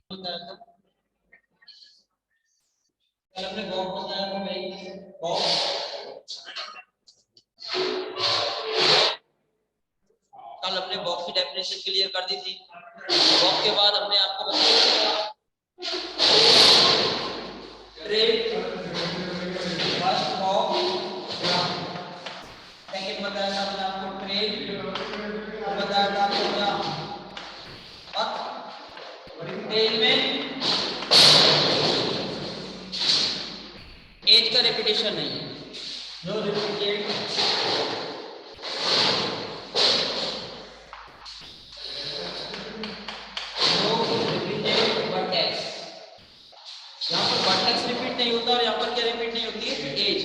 बताया था कल हमने बॉब बताया था भाई बॉब कल हमने बॉब की डेफिनेशन क्लियर कर दी थी। बॉब के बाद हमने आपको बताया ट्रेड फर्स्ट बॉब सेकंड बताया था हमने आपको ट्रेड बताया था आपको क्या ट्रेड में एज का रिपीटेशन नहीं है नो रिपीटेड नहीं होता और यहाँ पर क्या रिपीट नहीं होती है एज।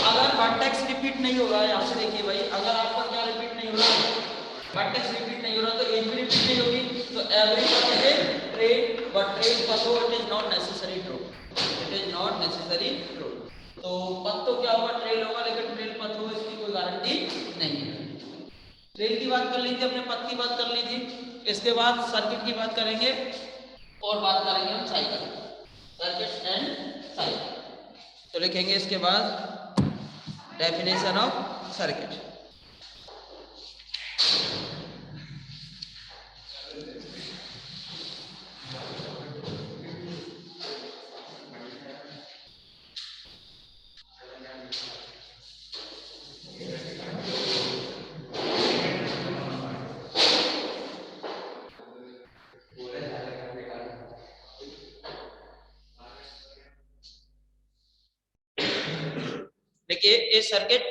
अगर वर्टेक्स रिपीट नहीं हो रहा है, यहाँ से देखिए भाई, अगर आपका क्या रिपीट नहीं हो रहा है, वर्टेक्स रिपीट नहीं हो रहा तो एज भी रिपीट नहीं होगी। तो एवरी पथ is a trade, but trade पथ हो it is not necessary true, it is not necessary true. तो पथ तो क्या होगा, ट्रेल होगा, लेकिन ट्रेल पथ हो इसकी कोई गारंटी नहीं है। ट्रेल की बात कर ली थी अपने, पथ की बात कर ली थी। इसके बाद सर्किट की बात करेंगे और बात करेंगे हम साइकिल, सर्किट एंड साइकिल। तो लिखेंगे इसके बाद डेफिनेशन ऑफ सर्किट। देखिए ये सर्किट,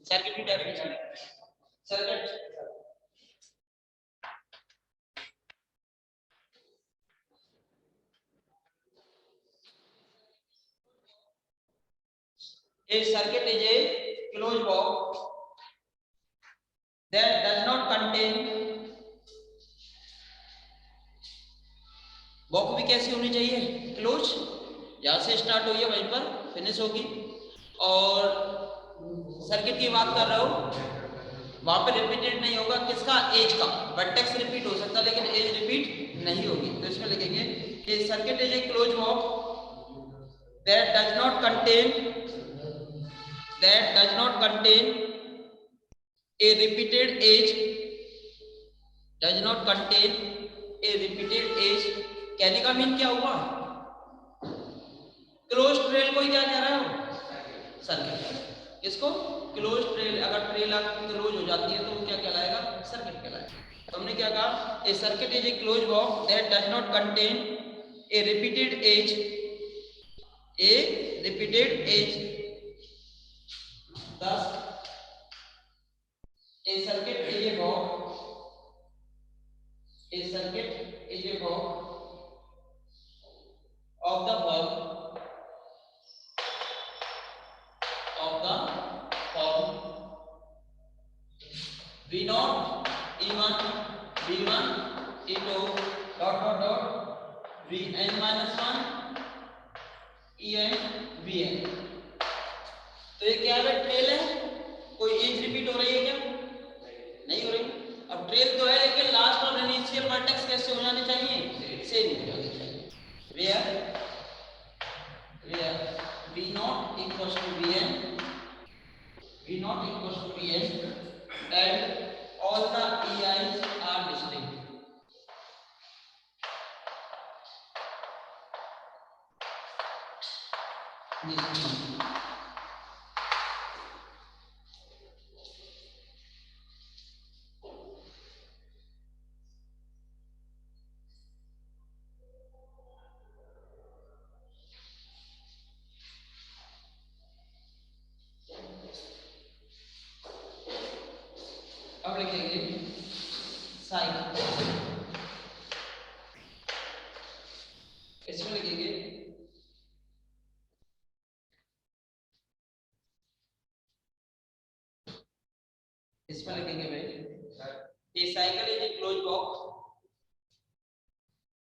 सर्किट की definition, circuit a circuit is a closed box that does not contain, box भी कैसी होनी चाहिए, क्लोज, यहां से स्टार्ट हुई है वहीं पर फिनिश होगी। और सर्किट की बात कर रहे हो, वहां पर रिपीटेड नहीं होगा, किसका, एज का। वर्टेक्स रिपीट हो सकता है लेकिन एज रिपीट नहीं होगी। तो इसमें लिखेंगे कि circuit is a close box that does not contain, that does not contain a repeated age, does not contain a repeated age। कहने का मीन क्या हुआ, क्लोज ट्रेल को ही क्या कह रहा है, सर्किट। इसको क्लोज ट्रेल, अगर ट्रेल आपकी क्लोज हो जाती है तो वो क्या कहलाएगा, सर्किट कहलाएगा। तो हमने क्या कहा, a circuit is a close box that does not contain a repeated edge, a repeated age, thus a circuit is a box, a circuit is a box of the form, of the form V naught E1 V1 E2 dot dot dot Vn minus 1 En Vn। तो ये क्या है, trail है, कोई as repeat हो रही है क्या, नहीं हो रही। अब ट्रेल तो है लेकिन लास्ट और इनिशियल वर्टेक्स कैसे हो जाने चाहिए, सेम हो जाने चाहिए। Where V naught equals to Vn, V naught equals to Vn and all the EIs are distinct। अब लिखेंगे साइकिल, इसमें लिखेंगे इसमें लिखेंगे भाई, a cycle is a close box,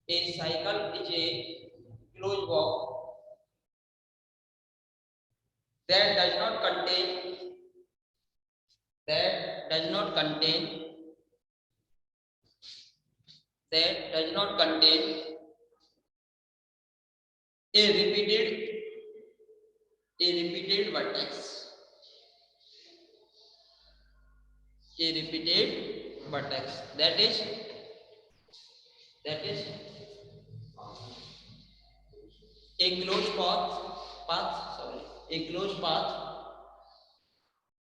a cycle is a closed box that does not contain, that does not contain, that does not contain a repeated vertex, that is a closed path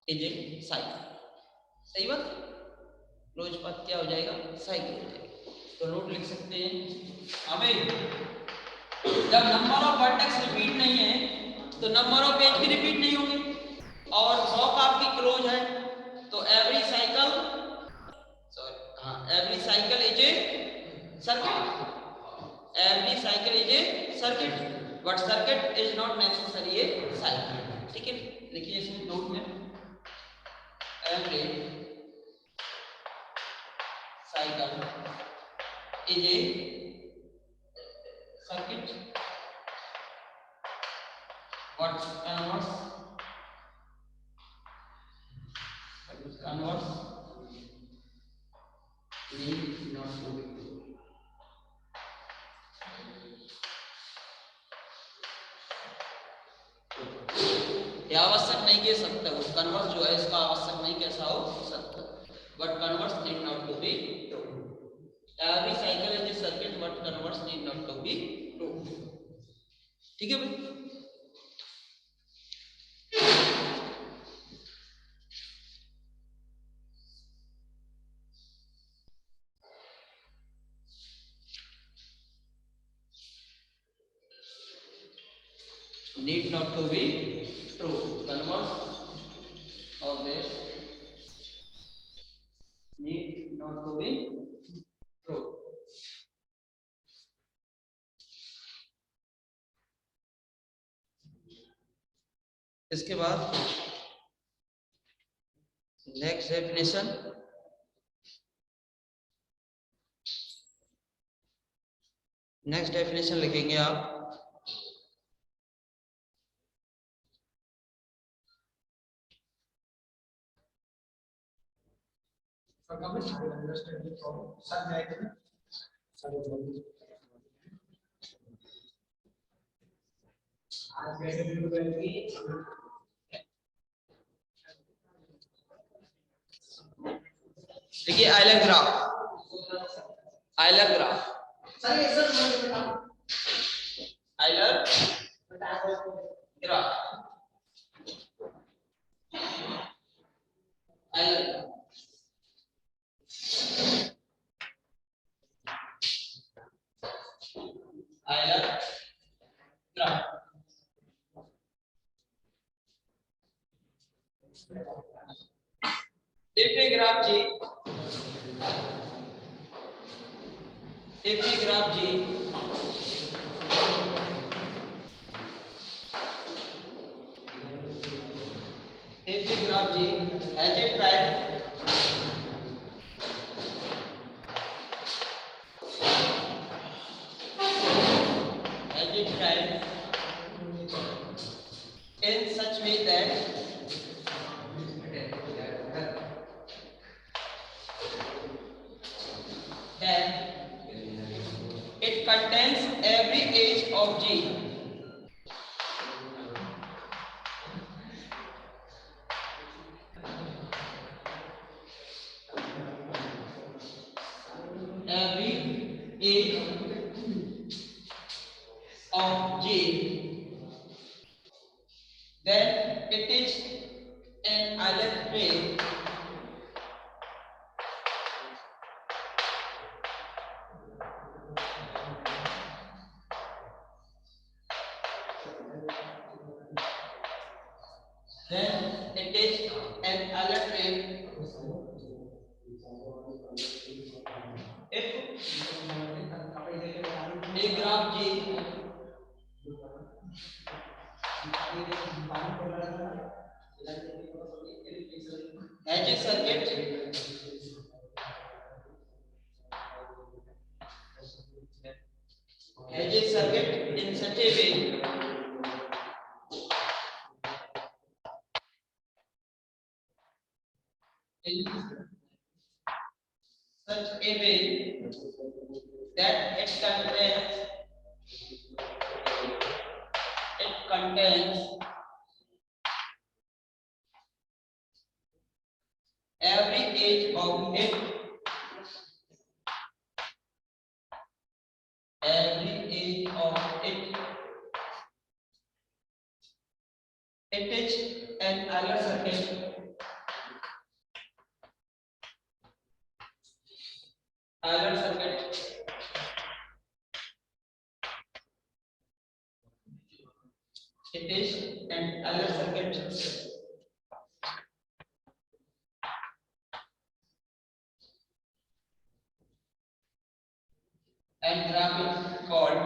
is a cycle. सही बात, close path क्या हो जाएगा, cycle हो जाएगा। तो note लिख सकते हैं, अबे जब नंबर ऑफ वर्टेक्स रिपीट नहीं है तो नंबर ऑफ एज भी रिपीट नहीं होंगे, और ब्लॉक आपकी क्लोज है तो every cycle is a circuit, but circuit is not necessary A cycle. ठीक है, लिखिए इसमें नोट में, every cycle is a circuit what converts need not to be true। ये आवश्यक नहीं कह सकते हो, कन्वर्स जो है इसका आवश्यक नहीं कैसा हो सकता, but converse need not to be true. Every cycle is a circuit but converse need not to be true. ठीक है भाई, need not to be true, converse of this need not to be true। इसके बाद next definition, लिखेंगे आप, देखिए Euler graph, Euler graph, Euler graph, Euler graph, if a graph G, if a graph G has a track in such way that it contains every edge of G, every edge of G, then it is an Euler ray if a graph G has a circuit in such a way that it contains contains every age of it, every age of it, it is an Euler circuit, Euler circuit, it is an Euler circuit, and graph is called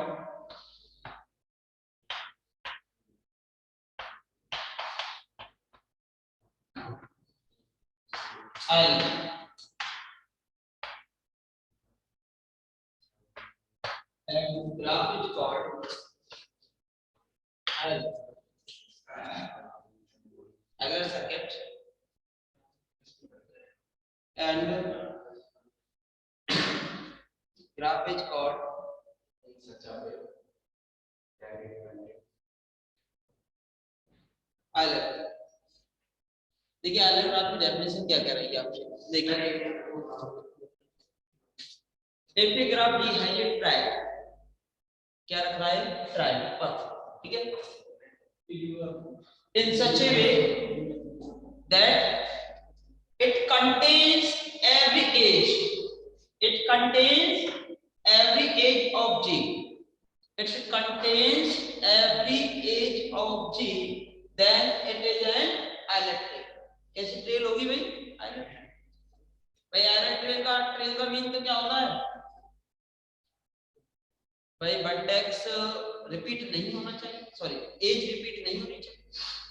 L, and graph is called L, Euler circuit, and graph is called Euler. देखिए Euler graph की definition क्या कह रही है आपसे, देखिए if a graph G has a triangle, क्या रख रहा है, ट्रायंगल पर, ठीक है, in such a way that it contains every age, it contains every age of G, it contains every age of G, then it is an Euler trail. कैसी trail होगी भाई, Euler trail. भाई Euler trail का mean तो क्या होता है भाई, वर्टेक्स रिपीट नहीं होना चाहिए, सॉरी एज रिपीट नहीं होनी चाहिए,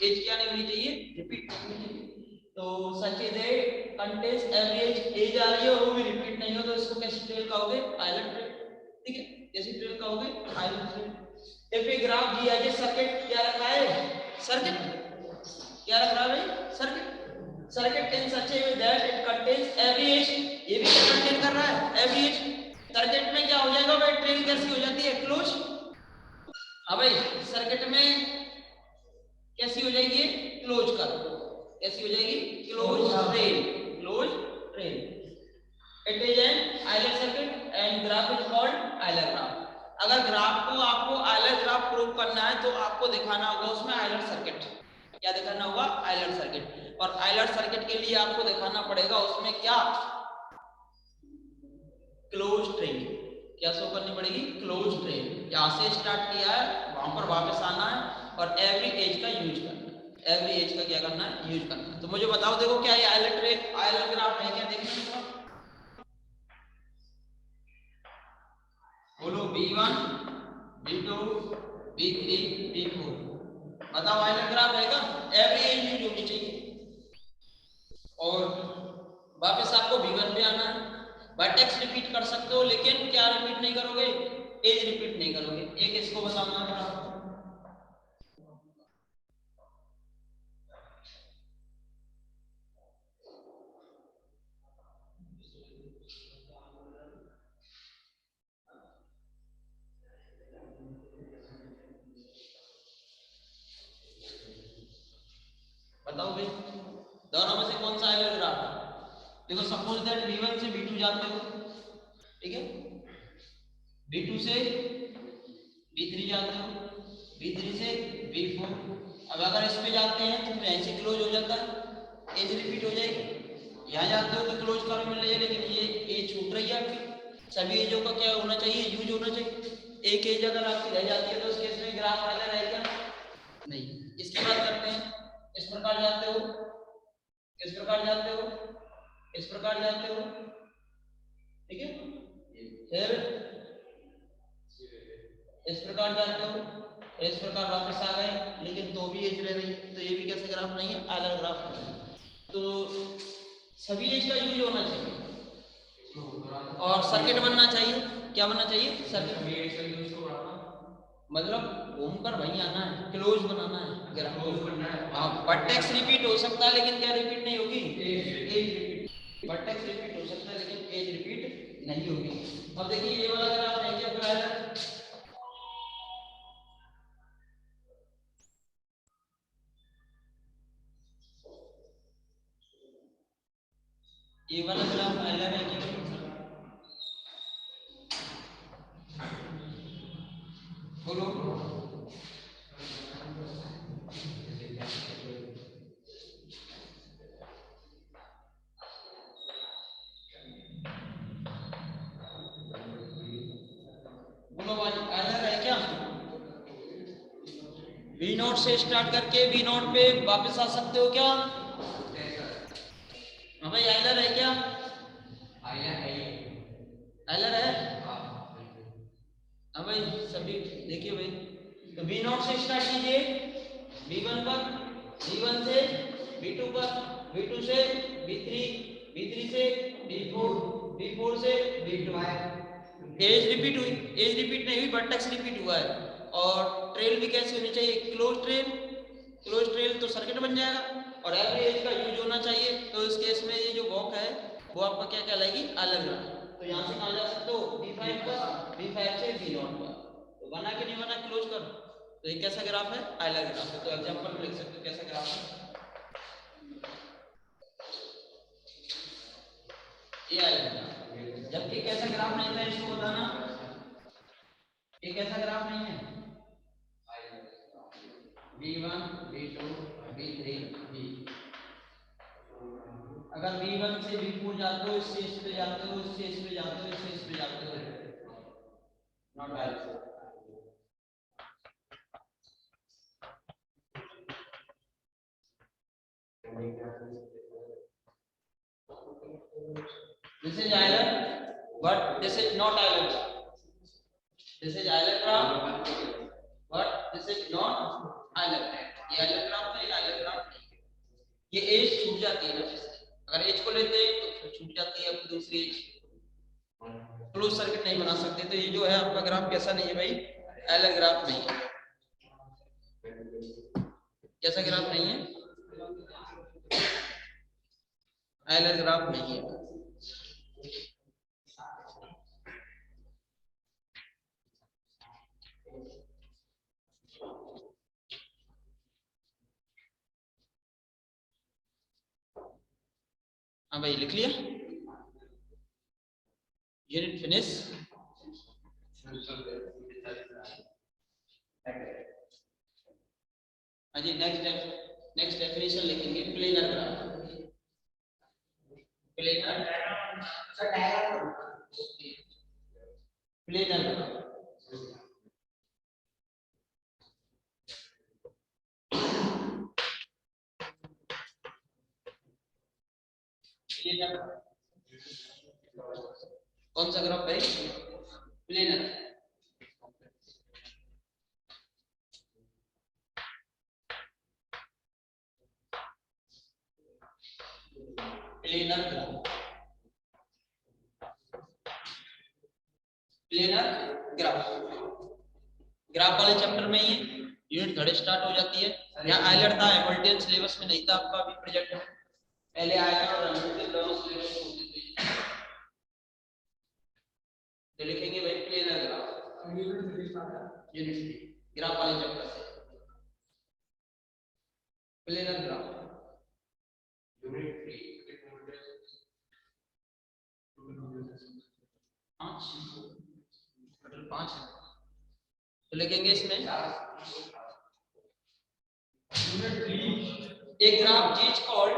एज क्या नहीं होनी चाहिए, रिपीट नहीं होनी चाहिए। तो such is contains every edge, edge आ रही है और वो भी रिपीट नहीं हो तो इसको कैसी ट्रेल कहोगे, आइलैंड ट्रेल, ठीक है, कैसी ट्रेल कहोगे, island trail. If a graph G has a circuit, क्या रखा है, सर्किट, क्या रख रहा है भाई, circuit, circuit in such a way that it contains every edge, ये भी कंटेन कर रहा है एवरी एज। सर्किट में क्या हो जाएगा भाई, ट्रेल कैसी हो जाती है, क्लोज। अब भाई सर्किट में कैसी हो जाएगी, क्लोज कर, कैसी हो जाएगी, close trail, close trail. It is an Euler circuit and graph is called Euler graph. अगर ग्राफ को आपको आइलर ग्राफ प्रूव करना है तो आपको दिखाना होगा उसमें आइलर सर्किट, क्या दिखाना होगा, आइलर सर्किट। और आइलर सर्किट के लिए आपको दिखाना पड़ेगा उसमें क्या, क्लोज ट्रेल, क्या शो करनी पड़ेगी, क्लोज ट्रेल। यहां से स्टार्ट किया है वहां पर वापस आना है और एवरी एज का यूज करना है, एवरी एज का क्या करना है, यूज करना है। तो मुझे बताओ, देखो क्या ये आइलर ट्रेल, आइलर ग्राफ है क्या, देखना बोलो, V1 V2 V3 V4, बताओ आइलर ग्राफ है क्या, एवरी एज यूज होनी चाहिए। और वापस आपको V1 पे आना है, वर्टेक्स रिपीट कर सकते हो लेकिन क्या रिपीट नहीं करोगे, एज रिपीट नहीं करोगे। एक इसको बताना है आपको, बताओ भाई दोनों में से कौन सा आइलर ग्राफ है। देखो सपोज दैट V1 से V2 जाते हो, ठीक है, V2 से V3 जाते हो, V3 से V4। अब अगर इस पे जाते हैं तो यहीं से क्लोज हो जाता है, एज रिपीट हो जाएगी। यहाँ जाते हो तो क्लोज कर मिल रही है लेकिन ये एज छूट रही है आपकी। सभी एजों का क्या होना चाहिए, यूज होना चाहिए। एक एज अगर आपकी रह जाती है तो उस केस में ग्राफ आइलर है क्या, नहीं। इसकी बात करते हैं, इस प्रकार जाते हो, इस प्रकार जाते हो, इस प्रकार जाते हो, ठीक है, फिर इस प्रकार जाते हो, इस प्रकार वापस आ गए लेकिन तो भी एज रह रही, तो ये भी कैसे ग्राफ नहीं है, आइलर ग्राफ नहीं है। तो सभी एज का यूज होना चाहिए और सर्किट बनना चाहिए, क्या बनना चाहिए, सर्किट, मतलब घूमकर वहीं आना है, क्लोज बनाना है, क्लोज करना है। हाँ वर्टेक्स रिपीट हो सकता है लेकिन क्या रिपीट नहीं होगी, एज रिपीट, वर्टेक्स रिपीट हो सकता है लेकिन एज रिपीट नहीं होगी। अब देखिए ये वाला ग्राफ है क्या, ये वाला ग्राफ अलग है क्या? बोलो। बोलो भाई अलग है क्या? वी नोट से स्टार्ट करके वी नोट पे वापस आ सकते हो क्या? हाँ भाई आइलर है क्या? आइलर है। हाँ भाई सभी देखिए भाई, तो वी नोट से स्टार्ट कीजिए V1 पर, V1 से V2 पर, V2 से V3, V3 से V4, V4 से V2। एज रिपीट हुई, एज रिपीट नहीं हुई वर्टेक्स रिपीट हुआ है। और ट्रेल भी कैसी होनी चाहिए? क्लोज ट्रेल, क्लोज ट्रेल तो सर्किट बन जाएगा। और एवरी एज का यूज होना चाहिए। तो इस केस में ये जो वॉक है वो आपका क्या कहलाएगी? अलग। तो यहाँ से कहाँ जा सकते हो? V5 पर, V5 से V0 पर। तो बना कि नहीं बना? क्लोज कर। तो ये कैसा ग्राफ है? अलग ग्राफ है। तो एग्जांपल लिख सकते हो कैसा ग्राफ है? ये अलग ग्राफ। जबकि कैसा ग्राफ नहीं था इसको बताना। ये कैसा ग्राफ नहीं है? V1, V2, V3, V। अगर V1 से V4 जाते हो, इस स्टेज पे जाते हो, इस स्टेज पे जाते हो, इस स्टेज पे जाते हो, not valid. This is island, but this is not island. This is island graph, but this is not island. ये island graph है, island graph नहीं है। ये एज छूट जाती है ना, अगर एज को लेते हैं तो फिर छूट जाती है, अब दूसरी एज क्लोज सर्किट नहीं बना सकते। तो ये जो है आपका ग्राफ कैसा नहीं है भाई? island ग्राफ नहीं है। कैसा ग्राफ नहीं है? island ग्राफ नहीं है। हाँ भाई लिख लिया, यूनिट फिनिश। हाँ जी नेक्स्ट डेफिनेशन लिखेंगे planar graph. Planar planar graph. Planar कौन सा ग्राफ भाई? Planar. Planar graph, planar graph. Graph वाले चैप्टर में ये यूनिट थर्ड स्टार्ट हो जाती है। यहाँ आइलर था, हैमिल्टन सिलेबस में नहीं था आपका अभी प्रेजेंट में। पहले आइलर और हैमिल्टन दोनों सिलेबस में होते थे। तो लिखेंगे भाई प्लेनर ग्राफ, यूनिट ग्राफ वाले चैप्टर से। प्लेनर ग्राफ यूनिट 5 है। तो लिखेंगे इसमें a graph G is called,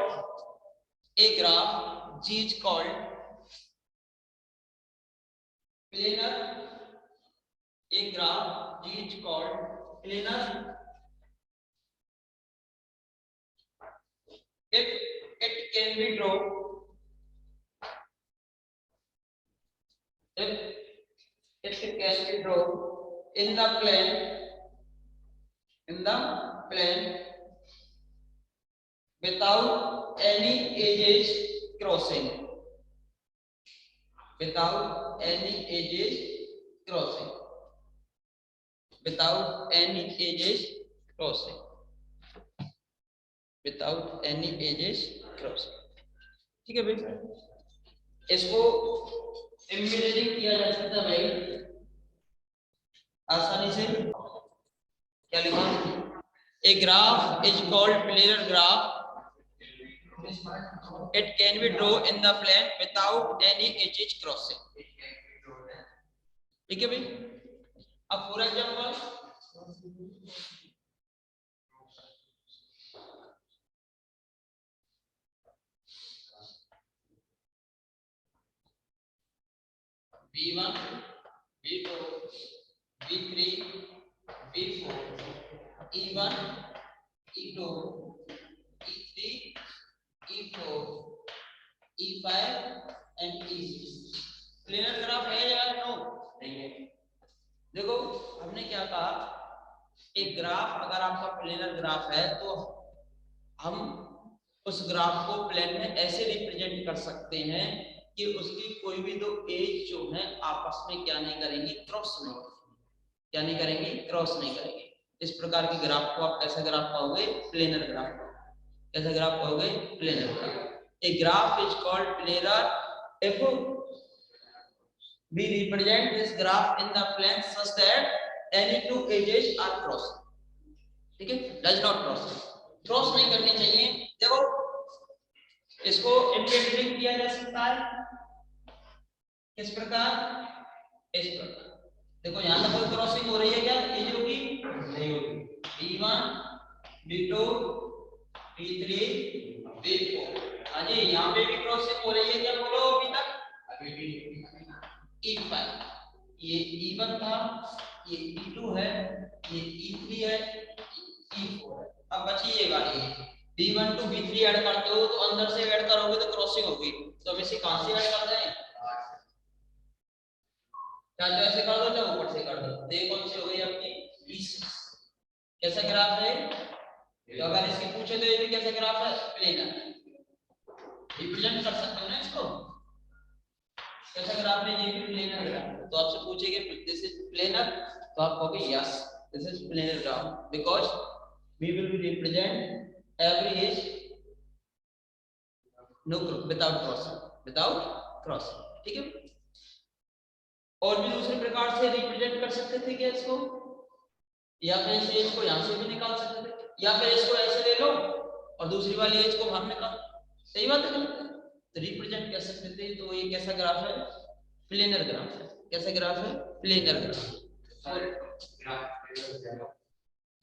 a graph G is called planar, a graph G is called planar if it can be drawn, if it can be drawn in the plane without any edges crossing, without any edges crossing, without any edges crossing, without any edges crossing। ठीक है भाई, इसको imagining किया जा सकता है भाई आसानी से। क्या लिखा? A graph is called planar graph it can be drawn in the plane without any edges crossing. ठीक है भाई। अब for example B1, B2, B3, B4, E1, E2, E3, E4, E5 and E6। Planar graph है या no? नहीं है। देखो हमने क्या कहा, एक ग्राफ अगर आपका प्लेनर ग्राफ है तो हम उस ग्राफ को प्लेन में ऐसे रिप्रेजेंट कर सकते हैं कि उसकी कोई भी दो एज जो है आपस में क्या नहीं करेंगी, क्रॉस नहीं करेंगी। क्या नहीं करेंगी? क्रॉस नहीं करेंगी। इस प्रकार की ग्राफ को आप कैसा ग्राफ पाओगे? Planar graph. कैसा ग्राफ पाओगे? Planar graph. A graph is called planar if we represent this graph in the plane such that any two edges are crossed। ठीक है, does not क्रॉस नहीं करनी चाहिए। देखो इसको इंटरप्रेट किया जा सकता है किस प्रकार? इस प्रकार। देखो यहां तक कोई क्रॉसिंग हो रही है क्या? एज होगी? नहीं होगी। B1, B2, B3, B4। हाँ जी, यहाँ पे भी क्रॉसिंग हो रही है क्या? बोलो अभी तक। अभी भी E5, ये E1 था, ये E2 है, ये E3 है, E4 है। अब बची ये वाली B1 to B3 ऐड करते हो तो अंदर से ऐड करोगे तो क्रॉसिंग होगी, तो हम इसे कहां से ऐड कर दें? या तो ऐसे कर दो या ऊपर से कर दो। तो ये कौन सी हो गई आपकी? E6। कैसा ग्राफ है? तो अगर इसकी पूछे तो ये भी कैसा ग्राफ है? प्लेनर। रिप्रेजेंट कर सकते हो ना इसको? कैसा ग्राफ है? ये भी प्लेनर ग्राफ। तो आपसे पूछेंगे दिस इज प्लेनर, तो आप कहोगे yes this is planar graph because we will be represent every edge no without crossing. ठीक है। और भी दूसरे प्रकार से रिप्रेजेंट कर सकते थे क्या इसको? या फिर इस एज को यहां से भी निकाल सकते थे, या फिर इसको ऐसे ले लो और दूसरी वाली एज को बाहर निकालो। सही बात है ना? तो रिप्रेजेंट कर सकते थे। तो ये कैसा ग्राफ है? प्लेनर ग्राफ है। कैसा ग्राफ है? Planar graph.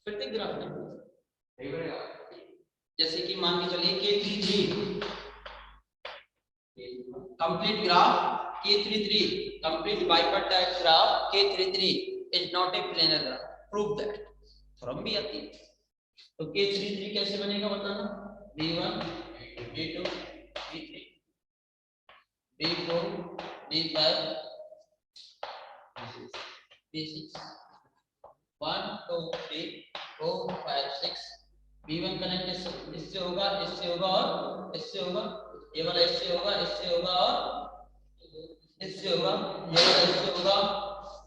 प्रत्येक ग्राफ नहीं बनेगा। जैसे कि मान के चलिए K33 complete graph K33 complete bipartite type graph K33 is not a planar graph. Prove that. From भी आती है। तो K33 कैसे बनेगा बताना? B1, B2, B3, B4, B5, B6 1 2 3 4 5 6। B1 connect इससे होगा, इससे होगा और इससे होगा। ये वाला इससे होगा, इससे होगा और इससे होगा। ये वाला इससे होगा,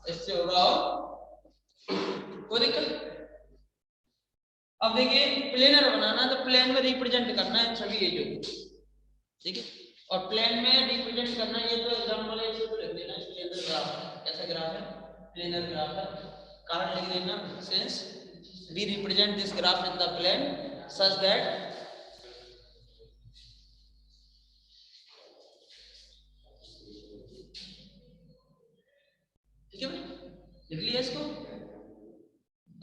इससे होगा और कोई दिक्कत? अब देखिए प्लेनर बनाना तो प्लेन में रिप्रेजेंट करना है सभी एजों को। ठीक है। और प्लेन में रिप्रेजेंट करना, ये तो एग्जांपल है, इसे तो लिख देना प्लेनर ग्राफ है। कैसा ग्राफ है? प्लेनर ग्राफ है। कारण लिख देना since we represent this graph in the plane such that ठीक है भाई, लिख लिया इसको।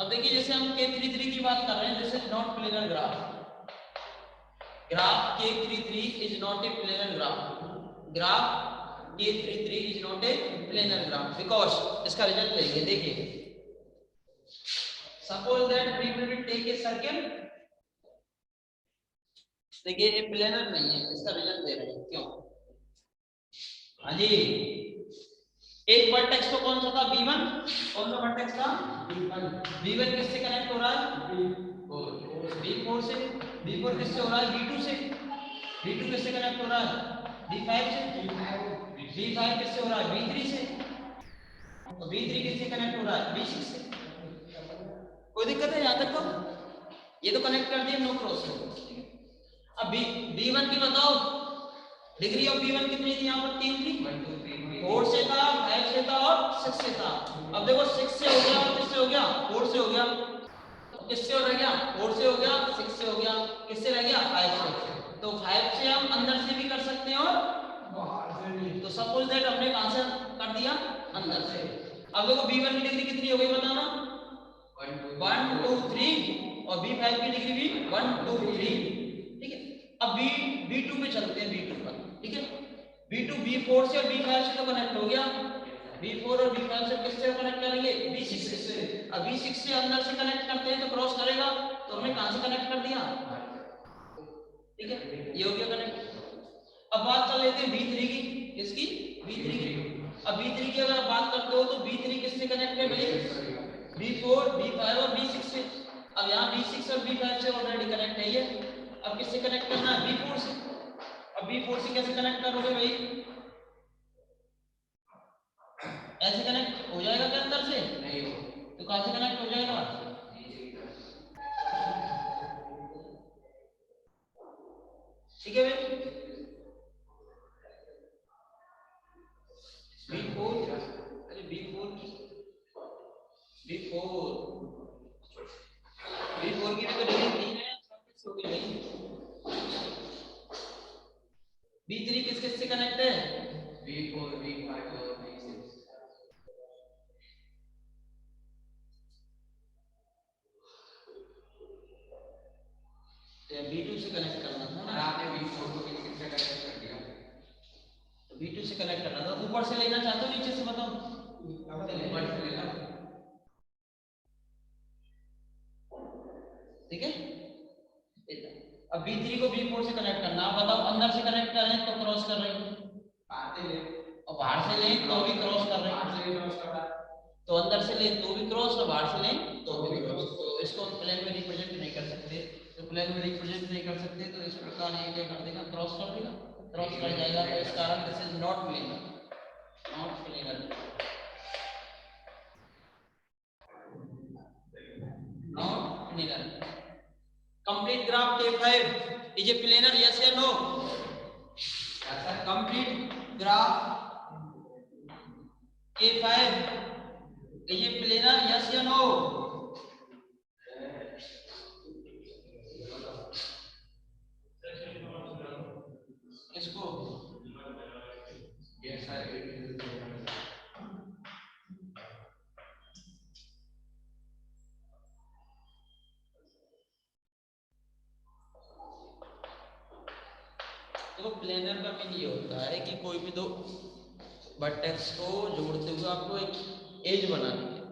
अब देखिए जैसे हम K33 की बात कर रहे हैं, this is not planar graph. Graph K33 is not a planar graph. Graph K33 is not a planar graph because इसका रिजल्ट लेंगे। देखिए suppose that we will take a circle। देखिए ये प्लेनर नहीं है, इसका रिजल्ट दे रहे हैं। क्यों? हाँ जी, एक वर्टेक्स तो कौन सा था? B1। कौन सा वर्टेक्स था? B1 किससे कनेक्ट हो रहा है? B4 से। B4 किससे हो रहा है? B2 से। B2 किससे कनेक्ट हो रहा है? B5 से। B5 किससे हो रहा है? B3 से। और B3 किससे कनेक्ट हो रहा है? B6 से। कोई दिक्कत है यहां तक? तो ये तो कनेक्ट कर दिया, नो क्रॉस। अब B1 की बताओ डिग्री ऑफ B1 कितनी थी? यहाँ पर 3 थी। 4 से था, 5 से था और 6 से था। अब देखो 6 से हो गया और किससे हो गया? 4 से हो गया। किससे हो रह गया? 4 से हो गया, 6 से हो गया, किससे रह गया? 5 से। तो 5 से हम अंदर से भी कर सकते हैं और बाहर से भी। तो सपोज दैट हमने कहां से कर दिया, अंदर से। अब देखो B1 की डिग्री कितनी हो गई बताना, 1 2 3 और B5 की डिग्री भी 1 2 3, ठीक है। अब B2 पे चलते हैं, B2 पर, ठीक है। B2 B4 से और B5 से तो कनेक्ट हो गया, B4 और B5 से किससे कनेक्ट करेंगे, B6 से। अब B6 से अंदर से कनेक्ट करते हैं तो क्रॉस करेगा, तो हमने कहां से कनेक्ट कर दिया, ठीक है, ये हो गया कनेक्ट। अब बात कर लेते हैं B3 की, किसकी, B3 की। अब B3 की अगर आप बात करते हो तो B3 किससे कनेक्ट है भाई, B4 B5 और B6 से। अब यहाँ B6 और B5 से ऑलरेडी कनेक्ट है ये, अब किससे कनेक्ट करना है, B4 से। अब B4 से कैसे कनेक्ट करोगे भाई, ऐसे कनेक्ट हो जाएगा क्या अंदर से, नहीं हो, तो कहां से कनेक्ट हो जाएगा, ठीक है भाई। B4, अरे B4 की B4 की भी तो डिग्री 3 है, हो गई भाई। B3 किस किस से कनेक्ट है, B4 B5 और B6। तो B2 से कनेक्ट करना था ना, आपने B4 को B6 से कनेक्ट कर दिया, तो B2 से कनेक्ट करना था। ऊपर से लेना चाहते हो नीचे से बताओ, ऊपर से लेना, ठीक है। अब B3 को B4 से कनेक्ट करना, आप बताओ अंदर से कनेक्ट कर रहे हैं तो क्रॉस कर रहे हैं, और बाहर से लें तो भी क्रॉस कर रहे हैं, तो अंदर से लें तो भी क्रॉस और बाहर से लें तो भी क्रॉस। तो इसको हम प्लेन में रिप्रेजेंट नहीं कर सकते, तो प्लेन में रिप्रेजेंट नहीं कर सकते तो इस प्रकार ये क्या कर देगा, क्रॉस कर देगा, क्रॉस कर जाएगा। तो इस कारण this is not planar, not planar, not planar. Complete graph K5 is a planar, yes या no, complete graph K5 is a planar, yes या नो। इसको यस सर, तो प्लेनर का मीन ये होता है कि कोई भी दो वर्टेक्स को जोड़ते हुए आपको एक एज बनानी है,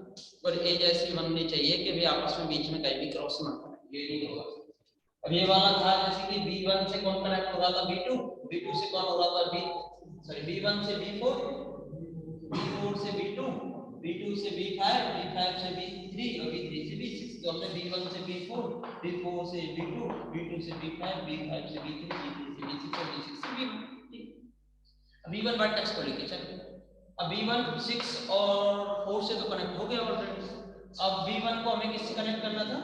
और एज ऐसी बननी चाहिए कि भी आपस में बीच में कहीं भी क्रॉस ना हो, ये नहीं होगा। अब ये वाला था जैसे कि B1 से कौन कनेक्ट हो रहा था, B2, B2 से कौन हो रहा था, B1 से B4, B4 से B2, B2 से B5, B5 से B3 और B3 से B6। तो हमने B1 से B4, B4 से B2, B2 से B5, B5 से B3, B3 से B6 और B6 से B1। B1 वर्टेक्स को लेके चलो। अब B1 6 और 4 से तो कनेक्ट हो गया ऑलरेडी। अब B1 को हमें किससे कनेक्ट करना था,